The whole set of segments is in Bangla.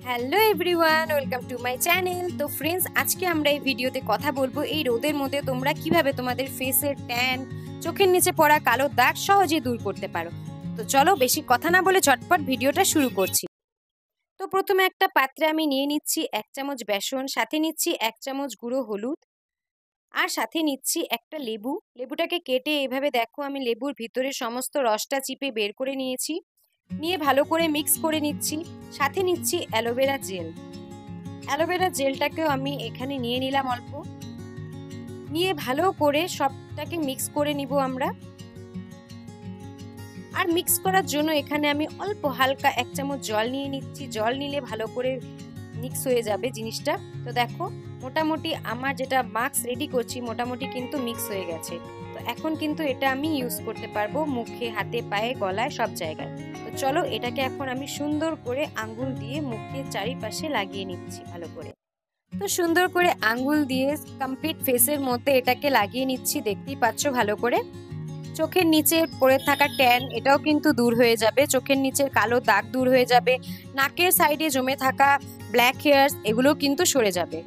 Hello everyone, welcome to my channel. তো ফ্রেন্ডস, আজকে আমরা এই ভিডিওতে কথা বলবো এই রোদের মধ্যে তোমরা কিভাবে তোমাদের ফেসের ট্যান, চোখের নিচে পড়া কালো দাগ সহজে দূর করতে পারো। তো চলো বেশি কথা না বলে ঝটপট ভিডিওটা শুরু করছি। তো প্রথমে একটা পাত্রে আমি নিয়ে নিচ্ছি 1 চামচ বেসন, সাথে নিচ্ছি 1 চামচ গুঁড়ো হলুদ, আর সাথে নিচ্ছি একটা লেবু। লেবুটাকে কেটে এভাবে দেখো আমি লেবুর ভিতরে সমস্ত রসটা চিপে বের করে নিয়েছি। নিয়ে ভালো করে মিক্স করে নিচ্ছি। সাথে নিচ্ছি অ্যালোভেরা জেল। অ্যালোভেরা জেলটাকেও আমি এখানে নিয়ে নিলাম অল্প। নিয়ে ভালো করে সবটাকে মিক্স করে নিব আমরা। আর মিক্স করার জন্য এখানে আমি অল্প হালকা 1 চামচ জল নিয়ে নিচ্ছি। জল নিলে ভালো করে মিক্স হয়ে যাবে জিনিসটা। তো দেখো মোটামুটি আমার যেটা মাস্ক রেডি করছি মোটামুটি কিন্তু মিক্স হয়ে গেছে। তো এখন কিন্তু এটা আমি ইউজ করতে পারবো মুখে, হাতে, পায়ে, গলায়, সব জায়গায়। তো চলো এটাকে এখন আমি সুন্দর করে আঙ্গুল দিয়ে মুখের চারিপাশে লাগিয়ে নিচ্ছি ভালো করে। তো সুন্দর করে আঙ্গুল দিয়ে কমপ্লিট ফেসের মধ্যে এটাকে লাগিয়ে নিচ্ছি। দেখতেই পাচ্ছ ভালো করে। চোখের নিচে পড়ে থাকা ট্যান এটাও কিন্তু দূর হয়ে যাবে, চোখের নিচের কালো দাগ দূর হয়ে যাবে, নাকের সাইডে জমে থাকা ব্ল্যাক হেয়ার্স এগুলো কিন্তু সরে যাবে।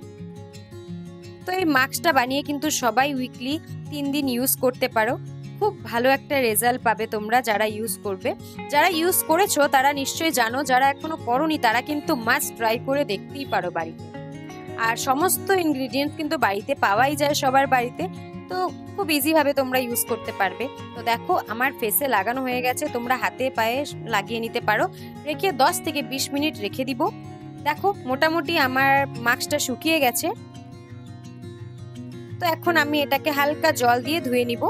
তো এই মাস্কটা বানিয়ে কিন্তু সবাই উইকলি 3 দিন ইউজ করতে পারো। খুব ভালো একটা রেজাল্ট পাবে তোমরা যারা ইউজ করবে। যারা ইউজ করেছো তারা নিশ্চয়ই জানো, যারা এখনো করোনি তারা কিন্তু মাস্ট ট্রাই করে দেখতেই পারো বাড়িতে। আর সমস্ত ইনগ্রিডিয়েন্টস কিন্তু বাড়িতে পাওয়াই যায় সবার বাড়িতে। তো খুব ইজি ভাবে তোমরা ইউজ করতে পারবে। তো দেখো আমার ফেসে লাগানো হয়ে গেছে, তোমরা হাতে পায়ে লাগিয়ে নিতে পারো। রেখে 10 থেকে 20 মিনিট রেখে দিব। দেখো মোটামুটি আমার মাস্কটা শুকিয়ে গেছে। তো এখন আমি এটাকে হালকা জল দিয়ে ধুয়ে নিব।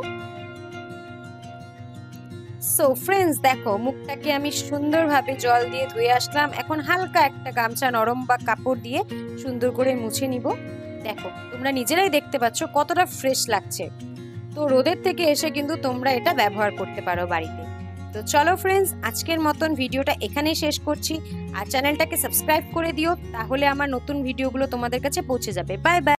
সো ফ্রেন্ডস, দেখো মুখটাকে আমি সুন্দরভাবে জল দিয়ে ধুয়ে আসলাম। এখন হালকা একটা গামছা নরম বা কাপড় দিয়ে সুন্দর করে মুছে নিব। দেখো তোমরা নিজেরাই দেখতে পাচ্ছ কতটা ফ্রেশ লাগছে। তো রোদের থেকে এসে কিন্তু তোমরা এটা ব্যবহার করতে পারো বাড়িতে। তো চলো ফ্রেন্ডস, আজকের মতন ভিডিওটা এখানেই শেষ করছি। আর চ্যানেলটাকে সাবস্ক্রাইব করে দিও, তাহলে আমার নতুন ভিডিওগুলো তোমাদের কাছে পৌঁছে যাবে। Bye bye.